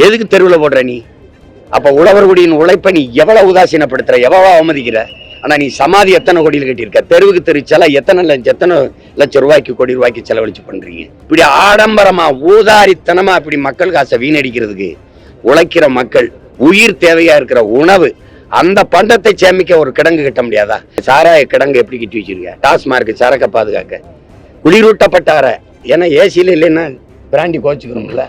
எதுக்கு தெருவில் போடுற நீ? அப்ப உழவர்குடியின் உழைப்பை நீ எவ்வளவு உதாசீனப்படுத்துற, எவ்வளவு அவமதிக்கிற. ஆனா நீ சமாதி எத்தனை கோடியில் கட்டியிருக்க, தெருவுக்கு தெரு செல எத்தனை லட்சம் ரூபாய்க்கு கோடி ரூபாய்க்கு செலவழிச்சு பண்றீங்க. இப்படி ஆடம்பரமா ஊதாரித்தனமா இப்படி மக்கள் காசை வீணடிக்கிறதுக்கு உழைக்கிற மக்கள் உயிர் தேவையா இருக்கிற உணவு அந்த பண்டத்தை சேமிக்க ஒரு கிடங்கு கட்ட முடியாதா? சாராய கிடங்கு எப்படி கட்டி வச்சிருக்க? டாஸ்மார்க் சரக்க பாதுகாக்க குளிரூட்டப்பட்டார ஏன்னா ஏசியில இல்லைன்னா பிராண்டி கோச்சுக்கணும்ல.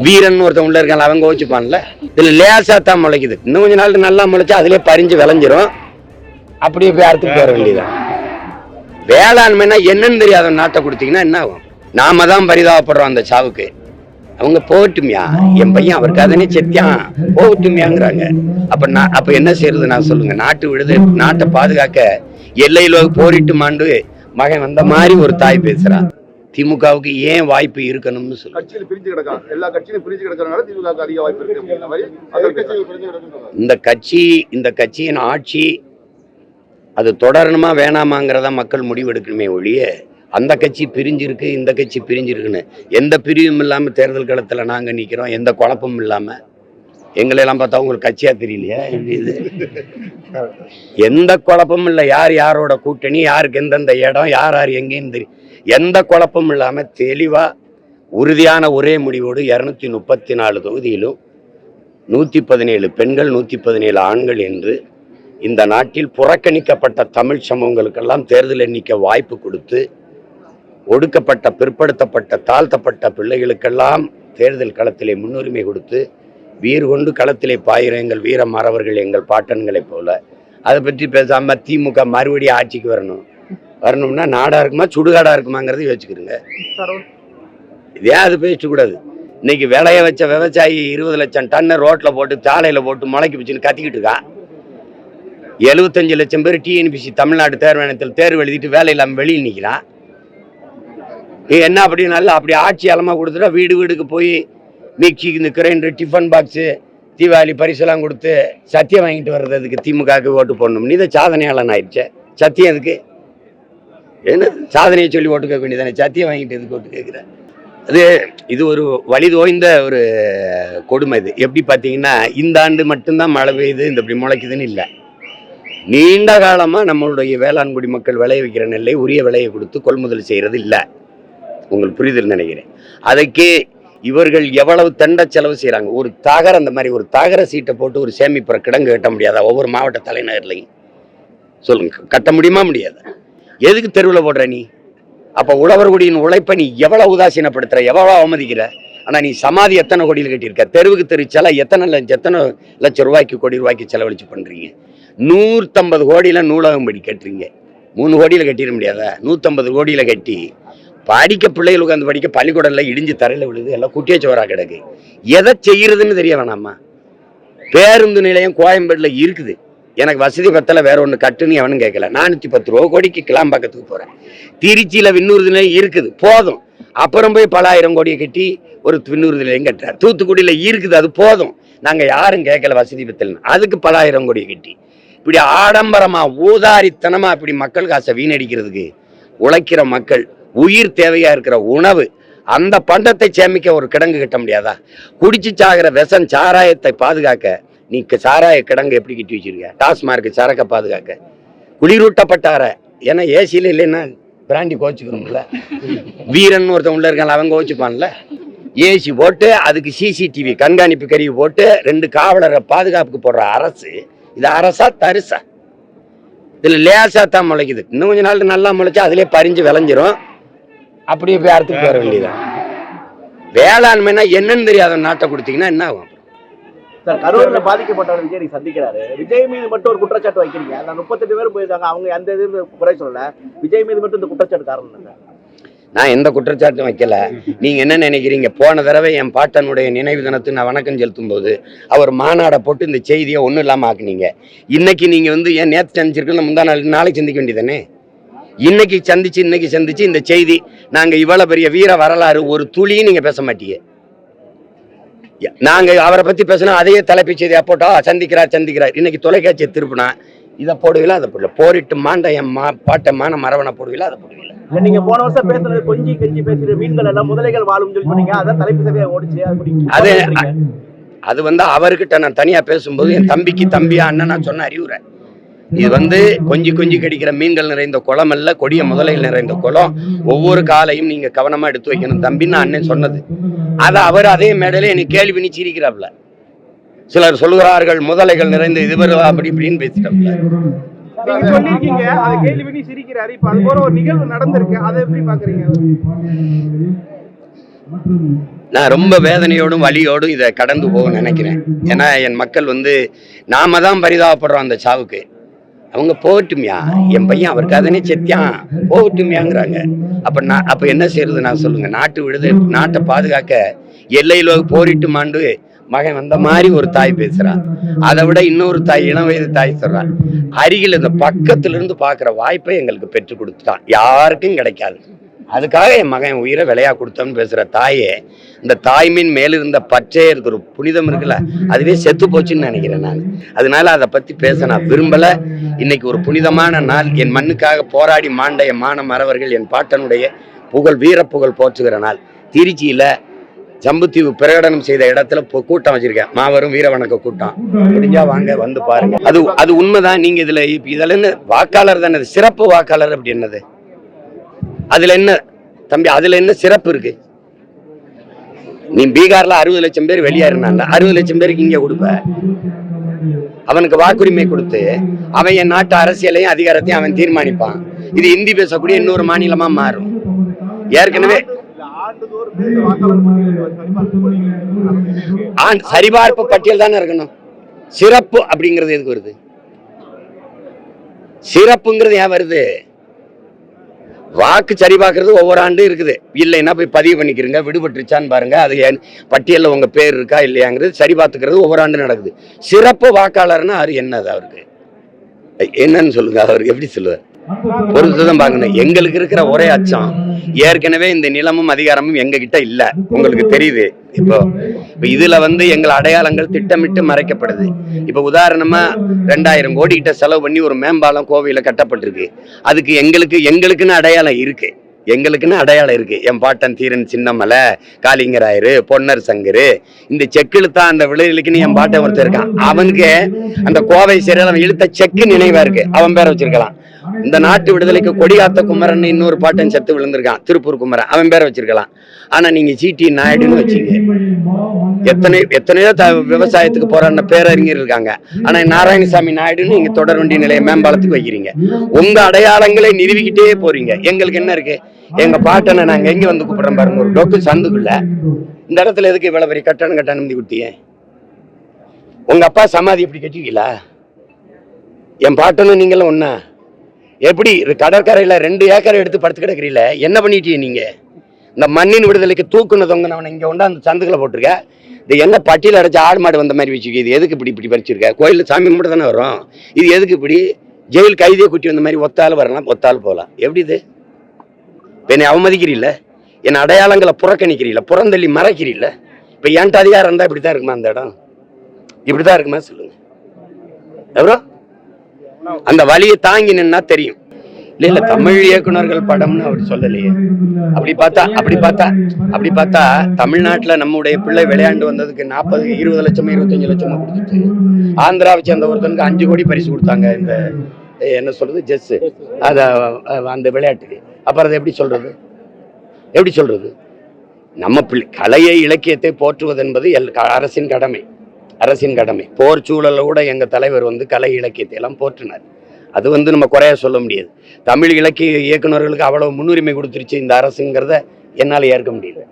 வீரன் ஒருத்தன் உள்ள இருக்கான், அவங்க கோச்சுப்பான்ல. இதுல லேசா தான் முளைக்குது, இன்னும் கொஞ்ச நாள் நல்லா முளைச்சா அதுலயே பறிஞ்சு விளைஞ்சிரும். அப்படியே போய் அறுத்துட்டு வர வேண்டியதான். வேளாண்மைனா என்னன்னு தெரியாத நாட்டை கொடுத்தீங்கன்னா என்ன ஆகும்? நாம தான் பரிதாபப்படுறோம் அந்த சாவுக்கு. அவங்க போகட்டுமியா, என் பையன் அவருக்கு அதனே செத்தியான் போகட்டுமியாங்கிறாங்க. அப்ப என்ன செய்யறது நான் சொல்லுங்க? நாட்டு விடுது, நாட்டை பாதுகாக்க எல்லையில போரிட்டு மாண்டு மகன் வந்த மாதிரி ஒரு தாய் பேசுறா. திமுகவுக்கு ஏன் வாய்ப்பு இருக்கணும்னு சொல்லு. கட்சியில் பிரிஞ்சு கிடக்காங்க, எல்லா கட்சியிலும் பிரிஞ்சு கிடக்கிறதுனால திமுக அதிக வாய்ப்பு இருக்கு. இந்த கட்சியின் ஆட்சி அது தொடரணுமா வேணாமாங்கிறத மக்கள் முடிவெடுக்கணுமே ஒழிய அந்த கட்சி பிரிஞ்சிருக்கு இந்த கட்சி பிரிஞ்சிருக்குன்னு எந்த பிரிவும் இல்லாம தேர்தல் களத்துல நாங்க நிக்கிறோம். எந்த குழப்பமும் இல்லாம எங்களெல்லாம் பார்த்தா உங்களுக்கு கட்சியா தெரியலையா? இது எந்த குழப்பமும் இல்லை. யார் யாரோட கூட்டணி, யாருக்கு எந்தெந்த இடம், யார் யார் எங்கேன்னு தெரியும். எந்த குழப்பமும் இல்லாம தெளிவா உறுதியான ஒரே முடிவோடு 234 தொகுதியிலும் 117 பெண்கள் 117 ஆண்கள் என்று இந்த நாட்டில் புறக்கணிக்கப்பட்ட தமிழ் சமூகங்களுக்கெல்லாம் தேர்தல் எண்ணிக்கை வாய்ப்பு கொடுத்து ஒடுக்கப்பட்ட பிற்படுத்தப்பட்ட தாழ்த்தப்பட்ட பிள்ளைகளுக்கெல்லாம் தேர்தல் களத்திலே முன்னுரிமை கொடுத்து வீறு கொண்டு களத்திலே பாயிற எங்கள் வீர மறவர்கள் எங்கள் பாட்டன்களைப் போல அதை பற்றி பேசாம திமுக மறுபடியும் ஆட்சிக்கு வரணும்னா நாடா இருக்குமா சுடுகாடா இருக்குமாங்கிறத யோசிச்சுக்கிறங்க. இதே அது பேசக்கூடாது. இன்னைக்கு விளைய வச்ச விவசாயி 20 லட்சம் டன்னு ரோட்ல போட்டு சாலையில போட்டு முளைக்கு பிச்சுன்னு கத்திக்கிட்டு இருக்கான். 75 லட்சம் பேர் டிஎன்பிசி தமிழ்நாடு தேர்வாணையத்தில் தேர்வு எழுதிட்டு வேலை இல்லாமல் வெளியில் நிற்கிறான். என்ன அப்படின்னால அப்படி ஆட்சி அலமா கொடுத்துட்டா வீடு வீடுக்கு போய் மிக்சி இந்த கிரைண்டர் டிஃபன் பாக்ஸு தீபாவளி பரிசெல்லாம் கொடுத்து சத்தியம் வாங்கிட்டு வர்றதுக்கு திமுகவுக்கு ஓட்டு போடணும். இதை சாதனையாளன் ஆயிடுச்சு. சத்தியம் எதுக்கு? என்ன சாதனையை சொல்லி ஓட்டு கேட்க வேண்டியதானே, சத்தியம் வாங்கிட்டு எதுக்கு ஓட்டு கேட்குற? இது ஒரு வலிதோய்ந்த ஒரு கொடுமை. இது எப்படி பார்த்தீங்கன்னா இந்த ஆண்டு மட்டும்தான் மழை பெய்யுது இந்த இப்படி முளைக்குதுன்னு இல்லை. நீண்ட காலமாக நம்மளுடைய வேளாண் குடி மக்கள் விளைய வைக்கிற நெல்லை உரிய விலையை கொடுத்து கொள்முதல் செய்கிறது இல்லை. உங்களுக்கு புரிதல் நினைக்கிறேன். அதுக்கே இவர்கள் எவ்வளவு தண்ட செலவு செய்கிறாங்க. ஒரு தகர அந்த மாதிரி ஒரு தகர சீட்டை போட்டு ஒரு சேமிப்புற கிடங்கு கட்ட முடியாதா? ஒவ்வொரு மாவட்ட தலைநகர்லையும் சொல்லுங்க, கட்ட முடியுமா? முடியாது. எதுக்கு தெருவில் போடுற நீ? அப்ப உழவர்குடியின் உழைப்பை நீ எவ்வளவு உதாசீனப்படுத்துற, எவ்வளவு அவமதிக்கிற. ஆனா நீ சமாதி எத்தனை கோடியில் கட்டியிருக்க, தெருவுக்கு தெரு செல எத்தனை லட்சம் ரூபாய்க்கு கோடி ரூபாய்க்கு செலவழிச்சு பண்றீங்க. 150 கோடியில நூலகம் படி கட்டுறீங்க. 3 கோடியில கட்டிட முடியாதா? 150 கோடியில கட்டி படிக்க பிள்ளைகள் உட்காந்து படிக்க பள்ளிக்கூடம்ல இடிஞ்சு தரையில விழுது, எல்லாம் குட்டியச்சோரா கிடக்கு. எதை செய்யறதுன்னு தெரிய வேணாமா? பேருந்து நிலையம் கோயம்பேடுல இருக்குது. எனக்கு வசதி பத்தல, வேற ஒன்று கட்டுன்னு எவனும் கேட்கல. 410 கோடிக்கு கிளாம்பாக்கத்துக்கு போறேன். திருச்சியில விண்ணூறு நிலையம் இருக்குது, போதும். அப்புறம் போய் பல ஆயிரம் கோடியை கட்டி ஒரு விண்ணூறு நிலையம் கட்டுறார். தூத்துக்குடியில இருக்குது, அது போதும். நாங்க யாரும் கேட்கல வசதி பத்தல, அதுக்கு பல ஆயிரம் கோடியை கட்டி இப்படி ஆடம்பரமா ஊதாரித்தனமா இப்படி மக்கள் காசை வீணடிக்கிறதுக்கு உழைக்கிற மக்கள் உயிர் தேவையா இருக்கிற உணவு அந்த பண்டத்தை சேமிக்க ஒரு கிடங்கு கட்ட முடியாதா? குடிச்சு சாகிற விஷம் சாராயத்தை பாதுகாக்க நீ சாராய கிடங்கு எப்படி கட்டி வச்சிருக்க? டாஸ்மார்க் சரக்க பாதுகாக்க குளிரூட்டப்பட்டார ஏன்னா ஏசியில இல்லைன்னா பிராண்டி கோச்சுக்கணும்ல. வீரன் ஒருத்தன் உள்ள இருக்கான், அவங்க கோச்சுப்பான்ல. ஏசி போட்டு அதுக்கு சிசிடிவி கண்காணிப்பு கருவி போட்டு 2 காவலரை பாதுகாப்புக்கு போடுற அரசு இது அரசா தரிசா? இதுல லேசா தான் முளைக்குது, இன்னும் கொஞ்ச நாள் நல்லா முளைச்சா அதுலயே பறிஞ்சு விளைஞ்சிரும். அப்படியே போய் அறுத்துட்டு வர வேண்டியதான். வேளாண்மைனா என்னன்னு தெரியாத நாட்டை கொடுத்தீங்கன்னா என்ன ஆகும்? கரூர்ல பாதிக்கப்பட்டவர் விஜய் சந்திக்கிறாரு. விஜய் மீது மட்டும் ஒரு குற்றச்சாட்டு வைக்கிறீங்க. அந்த 38 பேரும் போயிருக்காங்க, அவங்க எந்த இது குறை சொல்லல. விஜய் மீது மட்டும் இந்த குற்றச்சாட்டு காரணம் என்ன? நான் எந்த குற்றச்சாட்டும் வைக்கல. நீங்க என்ன நினைக்கிறீங்க? போன தடவை என் பாட்டனுடைய நினைவு தினத்துக்கு நான் வணக்கம் செலுத்தும் போது அவர் மாநாடை போட்டு இந்த செய்தியை ஒன்றும் இல்லாமல் ஆக்குனீங்க. இன்னைக்கு நீங்க ஏன் நேற்று சந்திச்சிருக்கல முந்தா நாளைக்கு சந்திக்க வேண்டியதானே? இன்னைக்கு சந்திச்சு இந்த செய்தி நாங்க இவ்வளவு பெரிய வீர வரலாறு ஒரு துளியும் நீங்க பேச மாட்டீங்க. நாங்க அவரை பத்தி பேசினா அதையே தலைப்பு செய்தியா போட்டா சந்திக்கிறார். இன்னைக்கு தொலைக்காட்சியை திருப்பினா இதை போடுவீங்களா அதை போடல, போரிட்டு மாண்ட என் பாட்டை மான மரவனை போடுவீங்களா அதை போடுவீங்களா? நீங்க போன வருஷம் பேசுறது கொஞ்சி கெஞ்சி பேசுற மீன்கள் எல்லாம் முதலைகள் வாழும் சொல்லி சொன்னீங்க. அதான் தலைப்பு சபையா ஓடிச்சு. அது அது வந்து அவர்கிட்ட நான் தனியா பேசும்போது என் தம்பிக்கு தம்பியா அண்ணன் நான் சொன்ன அறிவுரை. இது வந்து கொஞ்சி கொஞ்சி கடிக்கிற மீன்கள் நிறைந்த குளம் அல்ல, கொடிய முதலைகள் நிறைந்த குளம். ஒவ்வொரு காலையும் நீங்க கவனமா எடுத்து வைக்கணும் தம்பின்னு அண்ணன் சொன்னது. அதை அவர் அதே மேடையில எனக்கு கேள்வி பண்ணி சிரிக்கிறாப்ல. சிலர் சொல்லுகிறார்கள் முதலைகள் நிறைந்த இது அப்படி இப்படின்னு பேசிட்டாப்ல. நீங்க சொல்லிருக்கீங்க, அதை கேள்வி பண்ணி சிரிக்கிறாரு. இப்ப அது போல ஒரு நிகழ்வு நடந்திருக்கு, அதை எப்படி பாக்குறீங்க? நான் ரொம்ப வேதனையோடும் வலியோடும் இதை கடந்து போக நினைக்கிறேன். ஏன்னா என் மக்கள் வந்து நாம தான் பரிதாபப்படுறோம் அந்த சாவுக்கு. அவங்க போகட்டுமியா, என் பையன் அவருக்கு அதனே செத்தியான் போகட்டுமியாங்கிறாங்க. அப்ப என்ன செய்யறது நான் சொல்லுங்க? நாட்டை பாதுகாக்க எல்லையில போரிட்டு மாண்டு மகன் வந்த மாதிரி ஒரு தாய் பேசுறான். அதை விட இன்னொரு தாய், இளம் வயது தாய் சொல்றான். அருகில் இந்த பக்கத்துல இருந்து பாக்குற வாய்ப்பை எங்களுக்கு பெற்று கொடுத்துட்டான், யாருக்கும் கிடைக்காது. அதுக்காக என் மகன் உயிரை விலையா கொடுத்தோம்னு பேசுற தாயே, இந்த தாய்மின் மேலிருந்த பற்றே இருக்கு, ஒரு புனிதம் இருக்குல்ல, அதுவே செத்து போச்சுன்னு நினைக்கிறேன் நான். அதனால அதை பத்தி பேச நான் விரும்பல. இன்னைக்கு ஒரு புனிதமான நாள். என் மண்ணுக்காக போராடி மாண்ட என் மான மறவர்கள், என் பாட்டனுடைய புகழ், வீர புகழ் போற்றுகிற நாள். திருச்சியில ஜம்புத்தீவு பிரகடனம் செய்த இடத்துல கூட்டம் வச்சிருக்கேன், மாபெரும் வீர வணக்க கூட்டம். முடிஞ்சா வாங்க வந்து பாருங்க. அது உண்மைதான். நீங்க இதுல என்ன வாக்காளர் தானே, சிறப்பு வாக்காளர் அப்படி என்னது? அதுல என்ன தம்பி, அதுல என்ன சிறப்பு இருக்கு? நீ பீகார்ல 60 லட்சம் பேர் வெளியேறினான்ல, 60 லட்சம் பேருக்கு இங்க கொடுப்ப, அவனுக்கு வாக்குரிமை கொடுத்து அவன் என் நாட்டு அரசியலையும் அதிகாரத்தையும் அவன் தீர்மானிப்பான். இது இந்தி பேசக்கூடிய இன்னொரு மாநிலமா மாறும். ஏற்கனவே சரிபார்ப்பு பட்டியல் தானே இருக்கணும். சிறப்பு அப்படிங்கிறது எதுக்கு வருது? சிறப்புங்கிறது ஏன் வருது? வாக்கு சரி பார்க்கறது ஒவ்வொரு ஆண்டு இருக்குது. இல்லைன்னா போய் பதிவு பண்ணிக்கிறீங்க, விடுபட்டுருச்சான்னு பாருங்க. அது பட்டியலில் உங்க பேர் இருக்கா இல்லையாங்கிறது சரி பார்த்துக்கிறது ஒவ்வொரு ஆண்டு நடக்குது. சிறப்பு வாக்காளர்னா அது என்னது? அவருக்கு என்னன்னு சொல்லுங்க, அவருக்கு எப்படி சொல்லுவார்? பொறுத்துதான் பார்க்கணும். எங்களுக்கு இருக்கிற ஒரே அச்சம், ஏற்கனவே இந்த நிலமும் அதிகாரமும் எங்க கிட்ட இல்ல, உங்களுக்கு தெரியுது. இப்போ இதுல வந்து எங்கள் அடையாளங்கள் திட்டமிட்டு மறைக்கப்படுது. இப்ப உதாரணமா 2000 கோடி கிட்ட செலவு பண்ணி ஒரு மேம்பாலம் கோவையில கட்டப்பட்டிருக்கு. அதுக்கு எங்களுக்குன்னு அடையாளம் இருக்கு. என் பாட்டன் தீரன் சின்னமலை, காளிங்கராயரு, பொன்னர் சங்கரு, இந்த செக்கில் தான் அந்த விளையாட்டுக்குன்னு என் பாட்டன் ஒருத்தர் இருக்கான். அவனுக்கு அந்த கோவை சிறையில் அவன் இழுத்த செக்கு நினைவா இருக்கு, அவன் பேரை வச்சிருக்கலாம். இந்த நாட்டு விடுதலைக்கு கொடியாத்த குமரன் இன்னொரு பாட்டன் செத்து விழுந்திருக்கான், திருப்பூர் குமரன், அவன் பேரை வச்சிருக்கலாம். ஆனா நீங்க சிடி நாயுடுன்னு வச்சீங்க. எத்தனையோ விவசாயத்துக்கு போராடின பேரறிஞர் இருக்காங்க. ஆனா நாராயணசாமி நாயுடுன்னு நீங்க தொடர் வண்டி நிலைய மேம்பாலத்துக்கு வைக்கிறீங்க. உங்க அடையாளங்களை நிறுவிக்கிட்டே போறீங்க. எங்களுக்கு என்ன இருக்கு? எங்க பாட்டனை நாங்க எங்க வந்து கூப்பிடுறோம் பாருங்க, ஒரு டொக்கு சந்துக்குள்ள. இந்த இடத்துல எதுக்கு இவ்வளவு பெரிய கட்ட அனுமதி கொடுத்தீங்க? உங்க அப்பா சமாதி எப்படி கட்டிக்கல? என் பாட்டனும் நீங்களும் ஒன்னா? எப்படி கடற்கரையில 2 ஏக்கரை எடுத்து படுத்து கிடக்குறீல, என்ன பண்ணிட்டீங்க நீங்க? இந்த மண்ணின் விடுதலைக்கு தூக்குனதவங்க அவனை இங்க கொண்டா அந்த சந்துக்களை போட்டிருக்க. இது என்ன பட்டியல அடைச்சு ஆடு மாடு வந்த மாதிரி வச்சுக்க? இது எதுக்கு இப்படி பறிச்சிருக்க? கோயிலில் சாமி மட்டும் தானே வரும். இது எதுக்கு இப்படி ஜெயில் கைதியை குட்டி வந்த மாதிரி ஒத்தாலும் வரலாம், ஒத்தாலும் போகலாம்? எப்படி இது? என்னை அவமதிக்கிறீல்ல, என் அடையாளங்களை புறக்கணிக்கிறீல்ல, புறந்தள்ளி மறைக்கிறீல்ல. இப்ப என்கிட்ட அதிகாரம் இருந்தா இப்படித்தான் இருக்குமா? அந்த இடம் இப்படித்தான் இருக்குமா சொல்லுங்க? எவ்வளோ அந்த வலியை தாங்கி நின்னா தெரியும். இல்ல தமிழ் இயக்குனர்கள் படம்னு அவர் சொல்லலையே. அப்படி பார்த்தா தமிழ்நாட்டுல நம்முடைய பிள்ளை விளையாண்டு வந்ததுக்கு 40, 20 லட்சமோ 25 லட்சமோ கொடுத்துட்டு ஆந்திராவை சேர்ந்த ஒருத்தனுக்கு 5 கோடி பரிசு கொடுத்தாங்க. இந்த என்ன சொல்றது, ஜெஸ், அத அந்த விளையாட்டுக்கு. அப்புறம் அதை எப்படி சொல்றது? நம்ம கலையை இலக்கியத்தை போற்றுவது என்பது அரசின் கடமை. போர் சூழல கூட எங்க தலைவர் வந்து கலை இலக்கியத்தை எல்லாம் போற்றினார். அது வந்து நம்ம குறைய சொல்ல முடியாது. தமிழ் இலக்கிய இயக்குநர்களுக்கு அவ்வளவு முன்னுரிமை கொடுத்துருச்சு இந்த அரசுங்கிறத என்னால ஏற்க முடியல.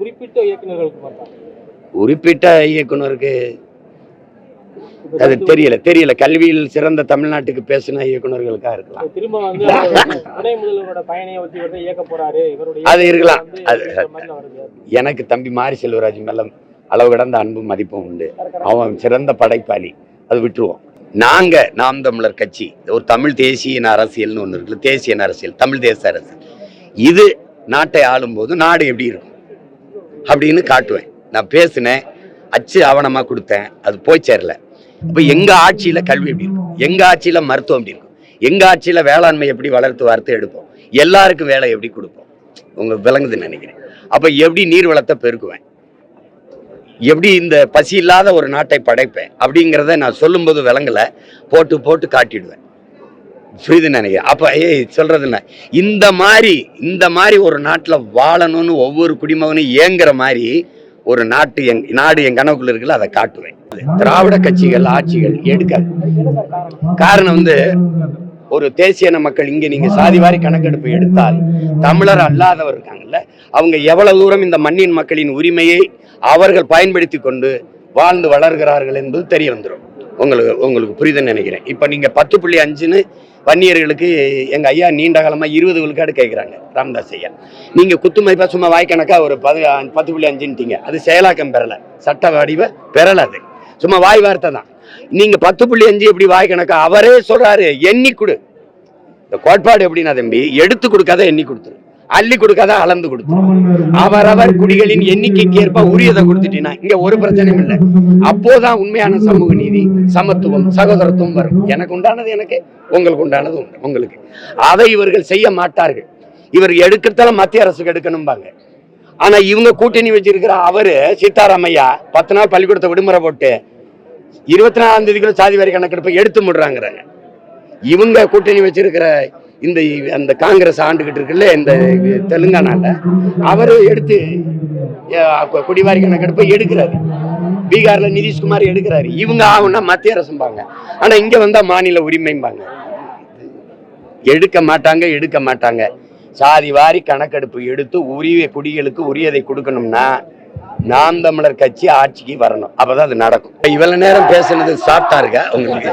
குறிப்பிட்ட இயக்குனருக்கு அது தெரியல. கல்வியில் சிறந்த தமிழ்நாட்டுக்கு பேசின இயக்குநர்களுக்காக இருக்கலாம், அது இருக்கலாம். எனக்கு தம்பி மாரி செல்வராஜ் மேல அளவு கடந்த அன்பும் மதிப்பும் உண்டு. அவன் சிறந்த படைப்பாளி, அது விட்டுருவோம். நாம் தமிழர் கட்சி ஒரு தமிழ் தேசிய அரசியல்னு ஒன்று இருக்குல்ல, தேசிய அரசியல், தமிழ் தேச அரசியல். இது நாட்டை ஆளும் போது நாடு எப்படி இருக்கும் அப்படின்னு காட்டுவேன். நான் பேசினேன், அச்சு ஆவணமா கொடுத்தேன், அது போய் சேரல. இப்போ எங்க ஆட்சியில கல்வி எப்படி இருக்கும், எங்க ஆட்சியில மருத்துவம் எப்படி இருக்கும், எங்க ஆட்சியில வேளாண்மை எப்படி வளர்த்து வார்த்து எடுப்போம், எல்லாருக்கும் வேலை எப்படி கொடுப்போம், உங்களுக்கு விளங்குதுன்னு நினைக்கிறேன். அப்ப எப்படி நீர் வளத்தை பெருக்குவேன், எப்படி இந்த பசி இல்லாத ஒரு நாட்டை படைப்பேன் அப்படிங்கிறத நான் சொல்லும்போது விளங்கல, போட்டு போட்டு காட்டிடுவேன். புரியுதுன்னு நினைக்கிறேன். அப்ப சொல்றது என்ன, இந்த மாதிரி ஒரு நாட்டுல வாழணும்னு ஒவ்வொரு குடிமகனும் ஏங்குற மாதிரி ஒரு நாடு என் கனவுக்குள்ள இருக்குல்ல, அதை காட்டுவேன். திராவிட கட்சிகள் ஆட்சிகள் எடுக்காது. காரணம் வந்து ஒரு தேசியன மக்கள், இங்க நீங்க சாதிவாரி கணக்கெடுப்பு எடுத்தால் தமிழர் அல்லாதவர் இருக்காங்கல்ல, அவங்க எவ்வளவு தூரம் இந்த மண்ணின் மக்களின் உரிமையை அவர்கள் பயன்படுத்தி கொண்டு வாழ்ந்து வளர்கிறார்கள் என்பது தெரிய வந்துடும். உங்களுக்கு புரியுதுன்னு நினைக்கிறேன். இப்ப நீங்க 10.5ன்னு வன்னியர்களுக்கு எங்க ஐயா நீண்ட காலமா 20 விழுக்காடு கேட்கிறாங்க, ராமதாஸ் ஐயா. நீங்க குத்துமைப்பா சும்மா வாய்க்கணக்கா ஒரு 10.5ன்ட்டீங்க, அது செயலாக்கம் பெறல, சட்ட வடிவ பெறல, அது சும்மா வாய் வார்த்தை தான். நீங்க 10.5 எப்படி வாய்க்கணக்கா, அவரே சொல்றாரு எண்ணி கொடு. இந்த கோட்பாடு எப்படின்னா தம்பி, எடுத்து கொடுக்காத எண்ணி கொடுத்துரு, அள்ளி கொடுக்காத அளந்து கொடுத்துரு. அவரவர் குடிகளின் எண்ணிக்கைக்கு ஏற்ப உரியதை கொடுத்துட்டீங்கன்னா இங்க ஒரு பிரச்சனையும் இல்லை. அப்போதான் உண்மையான சமூக நீதி, சமத்துவம், சகோதரத்துவம் வரும். எனக்கு உண்டானது எனக்கு, உங்களுக்கு உண்டானது உங்களுக்கு. அதை இவர்கள் செய்ய மாட்டார்கள். இவர் எடுக்கிறதால மத்திய அரசுக்கு எடுக்கணும்பாங்க. ஆனா இவங்க கூட்டணி வச்சிருக்கிற அவரு சீதாராமையா 10 நாள் பள்ளிக்கூடத்தை விடுமுறை போட்டு 24ஆம் தேதிக்குள்ள சாதி வாரி கணக்கெடுப்பை எடுத்து முடுறாங்கிறாங்க. இவங்க கூட்டணி வச்சிருக்கிற அந்த காங்கிரஸ் ஆண்டுகிட்டு இருக்குல்ல இந்த தெலுங்கானால, அவரு எடுத்து குடிவாரி கணக்கெடுப்பை எடுக்கிறாரு. பீகார்ல நிதிஷ்குமார் எடுக்கிறாரு. இவங்க ஆகும்னா மத்திய அரசும்பாங்க, ஆனா இங்க வந்தா மாநில உரிமைம்பாங்க. எடுக்க மாட்டாங்க. சாதி வாரி கணக்கெடுப்பு எடுத்து உரிய குடிகளுக்கு உரியதை கொடுக்கணும்னா நாம் தமிழர் கட்சி ஆட்சிக்கு வரணும், அப்பதான் அது நடக்கும். இவ்வளவு நேரம் பேசுனது சாப்பிட்டா இருக்கா உங்களுக்கு?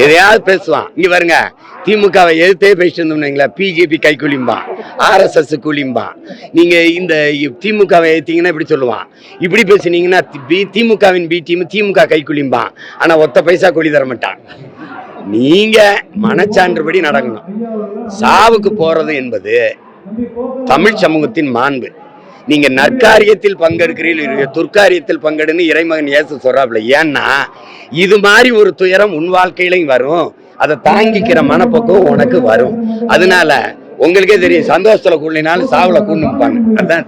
எதையாவது பேசுவான். இங்க பாருங்க, திமுகவை எதிர்த்தே பேசிட்டு இருந்தோம்னா பிஜேபி கை கூலிம்பான், RSS கூலிம்பான். நீங்க இந்த திமுகவை எதிர்த்தீங்கன்னா இப்படி சொல்லுவான். இப்படி பேசுனீங்கன்னா திமுகவின் பி டீம் திமுக கை கூலிம்பான். ஆனா ஒத்த பைசா கூலி தர மாட்டான். நீங்க மனச்சான்றுபடி நடக்கணும். சாவுக்கு போறது என்பது தமிழ் சமூகத்தின் மாண்பு. நீங்க நற்காரியத்தில் பங்கெடுக்கிறீர்கள், துர்க்காரியத்தில் பங்கெடுன்னு இறைமகன் இயேசு சொல்றாப்ல. ஏன்னா இது மாதிரி ஒரு துயரம் உன் வாழ்க்கையிலையும் வரும், அதை தாங்கிக்கிற மனப்பக்குவம் உனக்கு வரும். அதனால உங்களுக்கே தெரியும், சந்தோஷத்துல கூடனாலும் சாவுல கூண்டு அதான்.